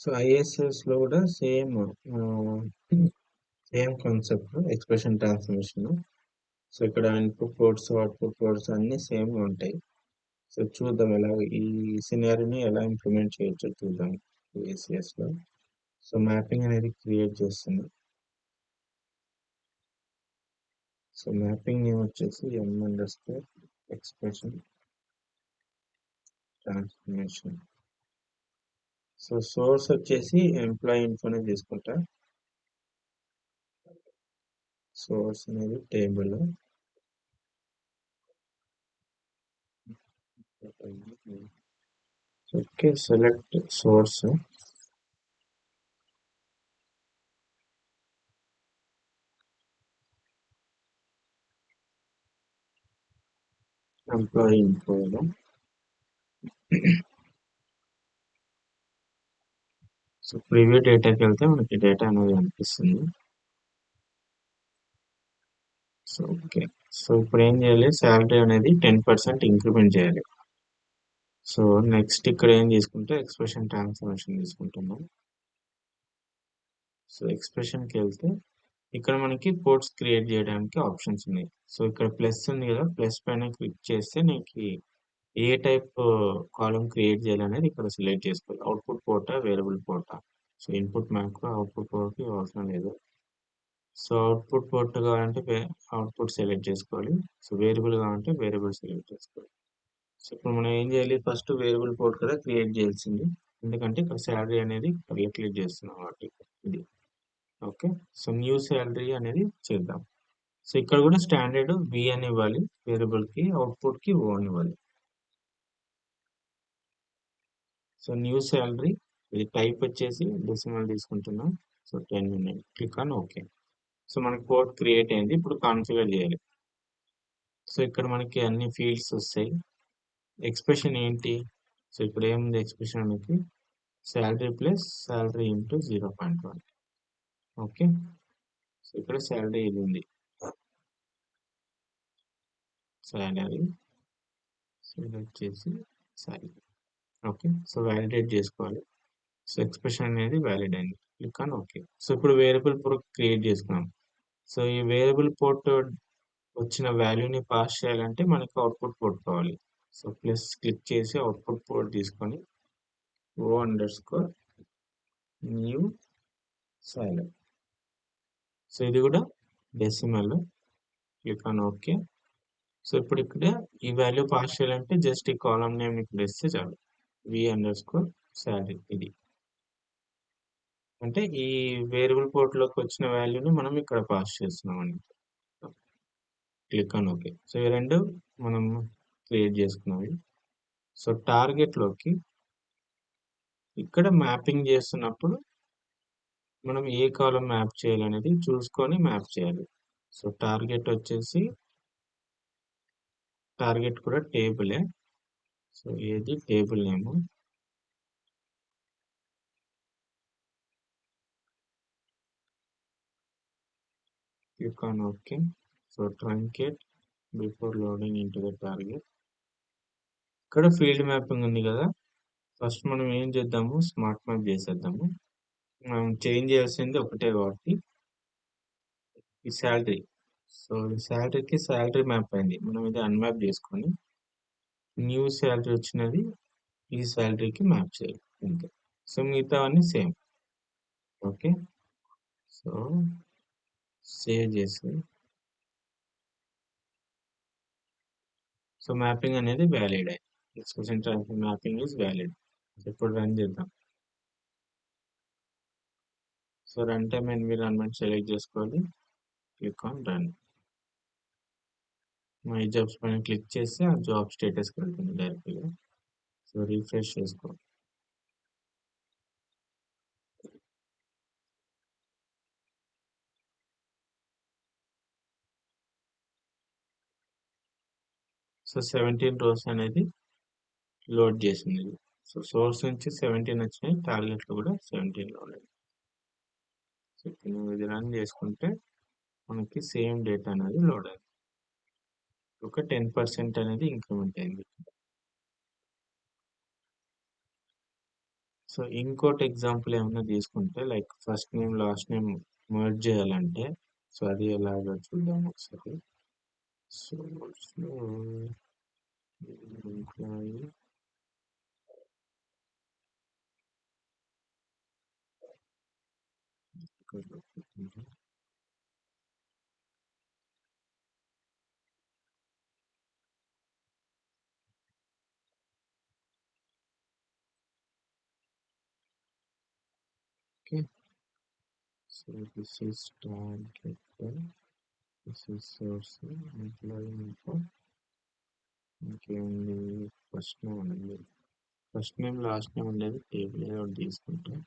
So ఐఎస్ఎస్లో కూడా same concept expression transformation. So ఇక్కడ input ports output ports అన్నీ సేమ్గా ఉంటాయి. సో చూద్దాం ఎలా ఈ సినారీని ఎలా ఇంప్లిమెంట్ చేయొచ్చో చూద్దాం ఏసీఎస్లో. సో మ్యాపింగ్ అనేది క్రియేట్ చేస్తుంది. సో మ్యాపింగ్ నేమ్ వచ్చేసి m_expression ట్రాన్స్ఫర్మేషన్. సో సోర్స్ వచ్చేసి ఎంప్లాయీ ఇన్ఫోనే తీసుకుంటా. సోర్స్ అనేది table. Okay, select source. Employee ఇన్ఫోలో సో ప్రివ్యూ డేటాకి వెళ్తే మనకి డేటా అనేది కనిపిస్తుంది. సో ఓకే, సో ఇప్పుడు ఏం చేయాలి, శాలరీ అనేది 10% ఇంక్రిమెంట్ చేయాలి. సో నెక్స్ట్ ఇక్కడ ఏం తీసుకుంటే ఎక్స్ప్రెషన్ ట్రాన్స్ఫర్మేషన్ తీసుకుంటున్నాం. సో ఎక్స్ప్రెషన్కి వెళ్తే ఇక్కడ మనకి పోర్ట్స్ క్రియేట్ చేయడానికి ఆప్షన్స్ ఉన్నాయి. సో ఇక్కడ ప్లస్ ఉంది కదా, ప్లస్ పైన క్లిక్ చేస్తే నీకు ఏ టైప్ కాలం క్రియేట్ చేయాలనేది ఇక్కడ సెలెక్ట్ చేసుకోవాలి. అవుట్పుట్ పోర్టా, వేరియబుల్ పోర్టా. సో ఇన్పుట్ మ్యాక్రో అవుట్పుట్ పోర్ట్కి అవసరం లేదు. సో అవుట్పుట్ పోర్ట్ కావాలంటే అవుట్పుట్ సెలెక్ట్ చేసుకోవాలి. సో వేరియబుల్ కావాలంటే వేరియబుల్ సెలెక్ట్ చేసుకోవాలి. సో ఇప్పుడు మనం ఏం చేయాలి, ఫస్ట్ వేరియబుల్ పోర్ట్ కదా క్రియేట్ చేయాల్సింది, ఎందుకంటే ఇక్కడ శాలరీ అనేది క్లిక్ చేస్తున్నాం కాబట్టి ఇది. ఓకే, సో న్యూ శాలరీ అనేది చేద్దాం. సో ఇక్కడ కూడా స్టాండర్డ్ వి అని ఇవ్వాలి, వేరియబుల్కి అవుట్పుట్కి ఓ అని ఇవ్వాలి. సో న్యూ శాలరీ ఇది టైప్ వచ్చేసి డెసిమల్ తీసుకుంటున్నాం. సో 10 ఉన్నాయి, క్లిక్ ఆన్ ఓకే. సో మనకి కోడ్ క్రియేట్ అయింది. ఇప్పుడు కాన్ఫిగర్ చేయాలి. సో ఇక్కడ మనకి అన్ని ఫీల్డ్స్ వస్తాయి. ఎక్స్ప్రెషన్ ఏంటి, సో ఇక్కడ ఏముంది ఎక్స్ప్రెషన్ మనకి salary plus salary into 0.1. Okay, so ఇక్కడ శాలరీ ఇది ఉంది, శాలరీ. సో ఇది వచ్చేసి శాలరీ. ఓకే, సో వ్యాలిడేట్ చేసుకోవాలి. సో ఎక్స్ప్రెషన్ అనేది వ్యాలిడ్ అయింది, క్లిక్ ఆన్ ఓకే. సో ఇప్పుడు వేరియబుల్ పోర్ట్ క్రియేట్ చేసుకున్నాం. సో ఈ వేరియబుల్ పోర్ట్ వచ్చిన వాల్యూని పాస్ చేయాలంటే మనకి అవుట్పుట్ పోర్ట్ కావాలి. సో ప్లస్ క్లిక్ చేసి అవుట్పుట్ పోర్ట్ తీసుకొని o_new silent. సో ఇది కూడా decimal, click on okay. So ఇప్పుడు ఇక్కడ ఈ వాల్యూ పాస్ చేయాలంటే జస్ట్ ఈ కాలం నేమ్ ఇక్కడ ఇస్తే చాలు, v_salary. ఇది అంటే ఈ వేరియబుల్ పోర్ట్ లోకి వచ్చిన వాల్యూని మనం ఇక్కడ పాస్ చేస్తున్నాం అని. Click on okay. సో ఈ రెండు మనం క్రియేట్ చేసుకున్నవి. సో టార్గెట్ లోకి ఇక్కడ మ్యాపింగ్ చేస్తున్నప్పుడు మనం ఏ కాలం మ్యాప్ చేయాలనేది చూసుకొని మ్యాప్ చేయాలి. సో టార్గెట్ వచ్చేసి టార్గెట్ కూడా టేబులే. సో ఏది table name. Click on okay. So truncate before loading into the target. ఇక్కడ ఫీల్డ్ మ్యాపింగ్ ఉంది కదా, ఫస్ట్ మనం ఏం చేద్దాము, స్మార్ట్ మ్యాప్ చేసేద్దాము. మనం చేంజ్ చేయాల్సింది ఒకటే కాబట్టి ఈ శాలరీ. సో ఈ శాలరీకి శాలరీ మ్యాప్ అయింది, మనం ఇది అన్మ్యాప్ చేసుకొని న్యూ శాలరీ వచ్చినది ఈ శాలరీకి మ్యాప్ చేయాలి అంతే. సో మిగతా అన్ని సేమ్. ఓకే, సో సేవ్ చేసి సో మ్యాపింగ్ అనేది వ్యాలిడ్ అయ్యింది. Expression transfer mapping is valid. ఇప్పుడు రన్ చేద్దాం. So run time environment select చేసుకోవాలి, click on run. My jobs పైన క్లిక్ చేస్తే ఆ జాబ్ స్టేటస్కి వెళ్తుంది డైరెక్ట్గా. సో రీఫ్రెష్ చేసుకో. సో 17 రోస్ అనేది లోడ్ చేసింది. సో సోర్స్ నుంచి 17 వచ్చినాయి, టార్గెట్లో కూడా 17 లోడ్ అయింది. సో ఇప్పుడు నువ్వు ఇది రన్ చేసుకుంటే మనకి సేమ్ డేటా అనేది లోడ్ అయింది. ఒక 10% అనేది ఇంక్రిమెంట్ అయింది. సో ఇంకోటి ఎగ్జాంపుల్ ఏమన్నా తీసుకుంటే like first name last name merge చేయాలంటే సో అది ఎలాగో చూద్దాం ఒకసారి. So employee okay. So this is target, this is source, employee info. ఇంకేముంది, ఫస్ట్ నేమ్ ఉంది, ఫస్ట్ నేమ్ లాస్ట్ నేమ్ ఉండేది టేబుల్ ఏదో ఒకటి తీసుకుంటాం.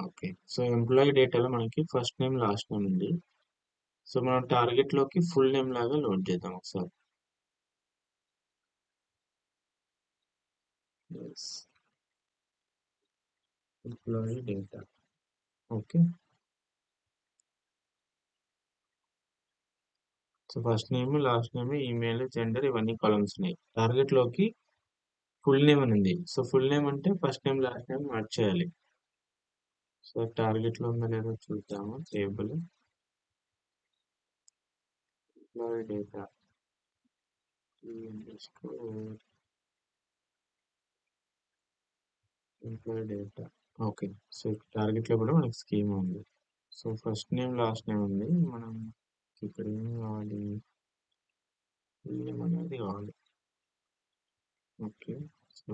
ఓకే. సో ఎంప్లాయీ డేటాలో మనకి ఫస్ట్ నేమ్ లాస్ట్ నేమ్ ఉంది. సో మనం టార్గెట్ లోకి ఫుల్ నేమ్ లాగా లోడ్ చేద్దాం ఒకసారి. Employee data. Okay. So first name last name email gender ఇవన్నీ కాలమ్స్ ఉన్నాయి. టార్గెట్ లోకి ఫుల్ నేమ్ అని ఉంది. సో ఫుల్ నేమ్ అంటే ఫస్ట్ నేమ్ లాస్ట్ నేమ్ మార్చేయాలి. సో టార్గెట్ లో ఉందో లేదో చూద్దాము. Table employee data employee data. Okay. So target లో కూడా మనకి స్కీమ్ ఉంది. So first name last name ఉంది. మనం ఇక్కడ ఏం కావాలి, ఫుల్ నేమ్ అనేది కావాలి. ఓకే. సో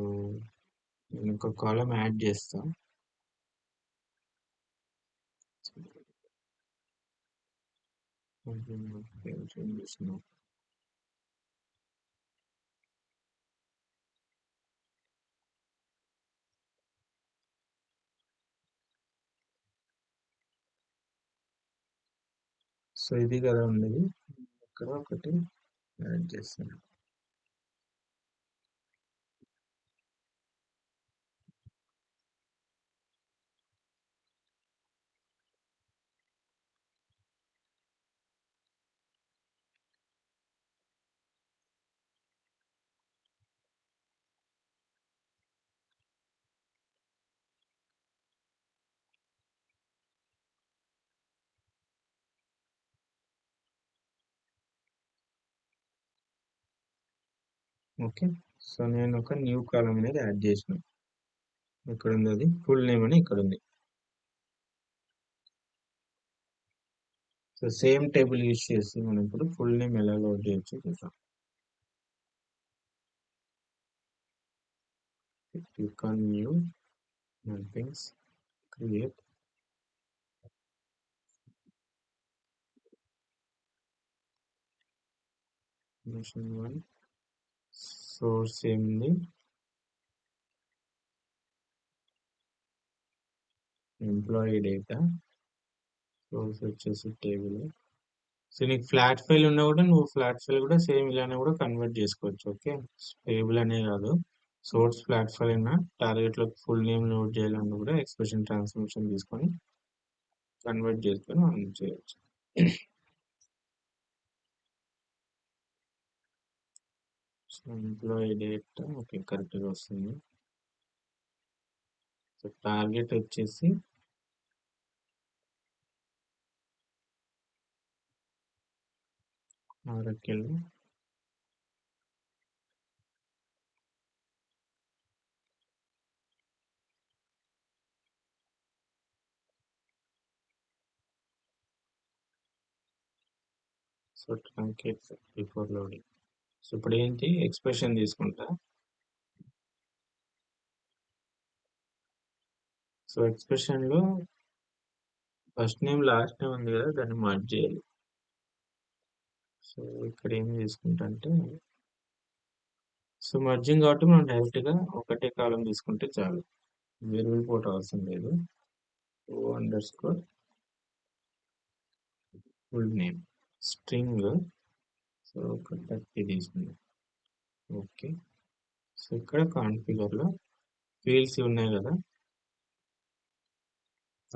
నేను ఒక కాలం యాడ్ చేస్తా. చేస్తున్నాం. సో ఇది కదా ఉండేది, ఇక్కడ ఒకటి యాడ్ చేస్తాను. ఓకే. సో నేను ఒక న్యూ కాలం అనేది యాడ్ చేసిన. ఇక్కడ ఉంది అది ఫుల్ నేమ్ అని ఇక్కడ ఉంది. సో సేమ్ టేబుల్ యూజ్ చేసి మనం ఇప్పుడు ఫుల్ నేమ్ ఎలా లోడ్ చేయొచ్చు చూద్దాం. Click on new things, create mission 1. Source ఏంది, ఎంప్లాయీ డేటా. సోర్స్ వచ్చేసి టేబుల్. సో నీకు ఫ్లాట్ ఫైల్ ఉన్నా కూడా నువ్వు ఫ్లాట్ ఫైల్ కూడా సేమ్ ఇలానే కూడా కన్వర్ట్ చేసుకోవచ్చు. ఓకే. టేబుల్ అనే కాదు, సోర్స్ ఫ్లాట్ ఫైల్ అయినా టార్గెట్ లో ఫుల్ నేమ్ లోడ్ చేయాలన్నా కూడా ఎక్స్ప్రెషన్ ట్రాన్స్ఫర్మేషన్ తీసుకొని కన్వర్ట్ చేసుకొని మనం చేయొచ్చు. సో ఎంప్లాయీ డేటా ఓకే కరెక్ట్గా వస్తుంది. సో టార్గెట్ వచ్చేసి ఆర్ఎక్ఎల్. So truncate before loading. So ఇప్పుడు ఏంటి ఎక్స్ప్రెషన్ తీసుకుంటా. సో ఎక్స్ప్రెషన్ లో ఫస్ట్ నేమ్ లాస్ట్ నేమ్ ఉంది కదా, దాన్ని మర్జ్ చేయాలి. సో ఇక్కడ ఏం తీసుకుంటా అంటే, సో మర్జింగ్ కాబట్టి మనం డైరెక్ట్ గా ఒకటే కాలం తీసుకుంటే చాలు, వేరియబుల్ పోర్ట్ అవసరం లేదు. O underscore full name. String. So ఒక 30 తీసుకుందాం. ఓకే. సో ఇక్కడ కాన్ఫిగర్లో ఫీల్డ్స్ ఉన్నాయి కదా,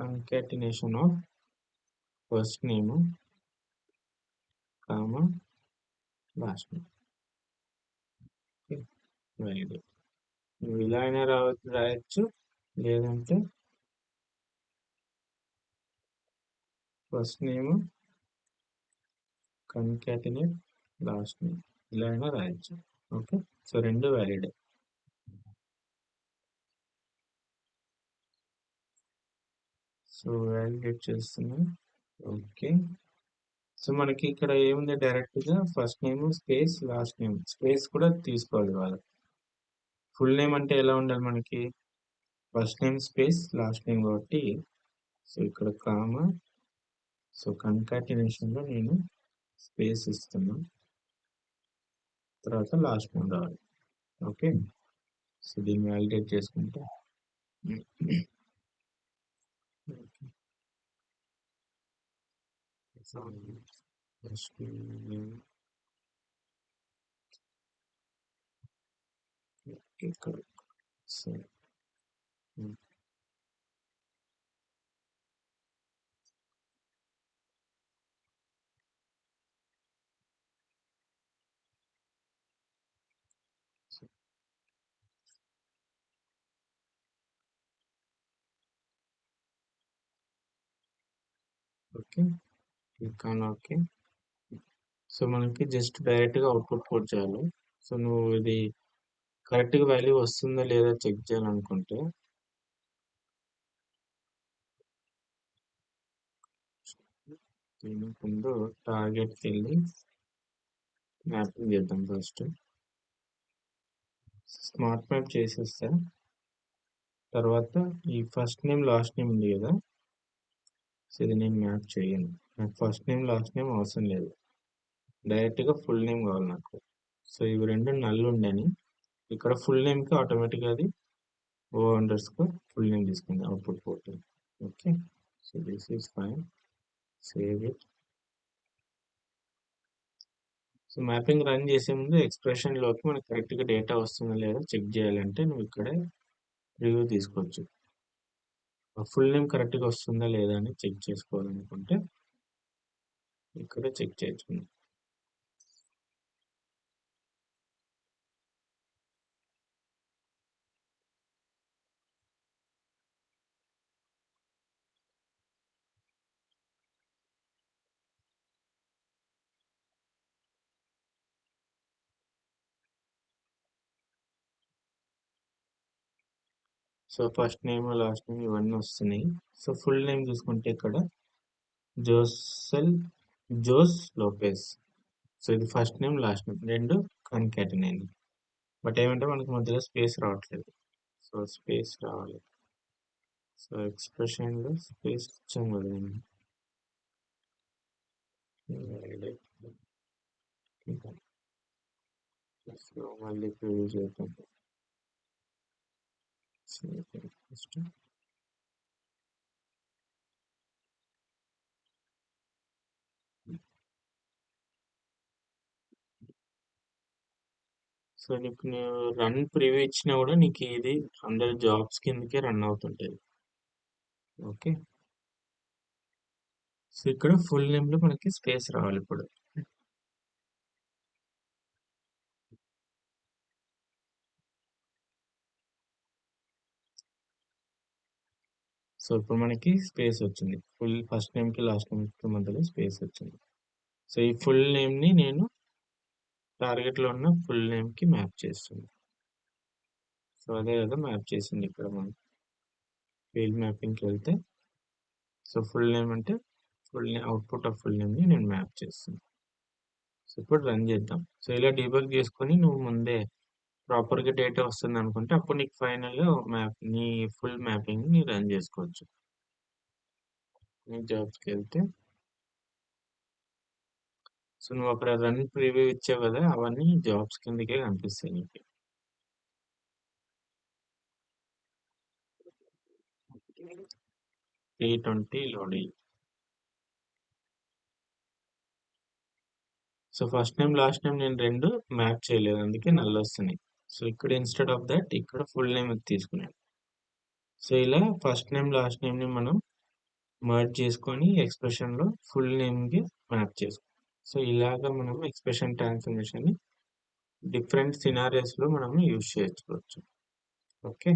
concatenation of first name comma last name. Okay, valued. నువ్వు ఇలా అయినా రాయొచ్చు, లేదంటే first name concatenate last name ఇలా అయినా రాయొచ్చు. ఓకే, సో రెండు వ్యాలిడ్. సో వ్యాలిడేట్ చేస్తున్నాం. ఓకే. సో మనకి ఇక్కడ ఏముంది, డైరెక్ట్ గా first name space last name space కూడా తీసుకోవాలి వాళ్ళు. ఫుల్ నేమ్ అంటే ఎలా ఉండాలి మనకి, first name space last name కాబట్టి, సో ఇక్కడ కామా, సో కన్కాటినేషన్ లో నేను స్పేస్ ఇస్తున్నా, తర్వాత లాస్ట్ నేమ్ రావాలి. ఓకే, సో దీన్ని వ్యాలిడేట్ చేసుకుంటే ఫస్ట్ నేమ్ ఇక్కడ, so okay, click on okay. So మనకి జస్ట్ డైరెక్ట్ గా అవుట్పుట్ కోడ్ చేయాలి. సో నువ్వు ఇది కరెక్ట్ గా వాల్యూ వస్తుందా లేదా చెక్ చేయాలనుకుంటే, దీనికి ముందు టార్గెట్కి వెళ్ళి మ్యాపింగ్ చేద్దాం. ఫస్ట్ స్మార్ట్ మ్యాప్ చేసేస్తా. తర్వాత ఈ ఫస్ట్ నేమ్ లాస్ట్ నేమ్ ఉంది కదా, సో ఇది నేను మ్యాప్ చేయను. నాకు ఫస్ట్ నేమ్ లాస్ట్ నేమ్ అవసరం లేదు, డైరెక్ట్ గా ఫుల్ నేమ్ కావాలి నాకు. సో ఇవి రెండు నల్ ఉండని ఇక్కడ ఫుల్ నేమ్ కి ఆటోమేటిక్ అది O__ ఫుల్ నేమ్ తీసుకుంది output port. Okay, so this is fine, save it. So mapping run చేసే ముందు ఎక్స్ప్రెషన్ లోకి మనకి కరెక్ట్ గా డేటా వస్తుందా లేదా చెక్ చేయాలంటే నువ్వు ఇక్కడే రివ్యూ తీసుకోవచ్చు. ఫుల్ నేమ్ కరెక్ట్ గా వస్తుందా లేదా అని చెక్ చేసుకోవాలనుకుంటే ఇక్కడే చెక్ చేయొచ్చు. So first name last name ఇవన్నీ వస్తున్నాయి. సో ఫుల్ నేమ్ చూసుకుంటే ఇక్కడ జోసెల్ జోస్ లోపెస్. సో ఇది ఫస్ట్ నేమ్ లాస్ట్ నేమ్ రెండు కన్కాటినేట్. బట్ ఏమంటే మనకి మధ్యలో స్పేస్ రావట్లేదు, సో స్పేస్ రావాలి. సో ఎక్స్ప్రెషన్ లో స్పేస్ ఇచ్చాం కదా మనం. సో మళ్ళీ ప్రివ్యూ చేద్దాం. ఫస్ట్ సో నీకు నేను రన్ ప్రివ్యూ ఇచ్చినా కూడా నీకు ఇది అందరి జాబ్స్ కిందకే రన్ అవుతుంటది. ఓకే, సో ఇక్కడ ఫుల్ నేమ్ లో మనకి స్పేస్ రావాలి ఇప్పుడు. సో ఇప్పుడు మనకి స్పేస్ వచ్చింది, ఫుల్ ఫస్ట్ నేమ్ కి లాస్ట్ నేమ్ కి మధ్యలో స్పేస్ వచ్చింది. సో ఈ ఫుల్ నేమ్ ని నేను టార్గెట్ లో ఉన్న ఫుల్ నేమ్ కి మ్యాప్ చేస్తుంది. సో అదే కదా మ్యాప్ చేసింది ఇక్కడ మనం ఫీల్డ్ మ్యాపింగ్ కి వెళ్తే. సో ఫుల్ నేమ్ అంటే full name, output of full name ని నేను మ్యాప్ చేస్తాను. సో ఇప్పుడు రన్ చేద్దాం. సో ఇలా డీబగ్ చేసుకొని నువ్వు ముందే ప్రాపర్ గా డేటా వస్తుంది అనుకుంటే అప్పుడు నీకు ఫైనల్ గా మ్యాప్ నీ ఫుల్ మ్యాపింగ్ ని రన్ చేసుకోవచ్చు. నీ జాబ్స్ కి వెళ్తే, సో నువ్వు అక్కడ రన్ ప్రివ్యూ ఇచ్చావు కదా, అవన్నీ జాబ్స్ కిందకే కనిపిస్తాయి నీకు. 320 లోడ్ అయ్యి so first name last name నేను రెండు మ్యాప్ చేయలేదు, అందుకే నల్ వస్తున్నాయి. సో ఇక్కడ ఇన్స్టెడ్ ఆఫ్ దట్ ఇక్కడ ఫుల్ నేమ్ తీసుకున్నాను. సో ఇలా ఫస్ట్ నేమ్ లాస్ట్ నేమ్ ని మనం మర్జ్ చేసుకొని ఎక్స్ప్రెషన్ లో ఫుల్ నేమ్ కి మ్యాప్ చేసుకోవాలి. సో ఇలాగా మనం ఎక్స్ప్రెషన్ ట్రాన్స్ఫర్మేషన్ ని డిఫరెంట్ సినారియోస్ లో మనం యూజ్ చేసుకోవచ్చు. ఓకే.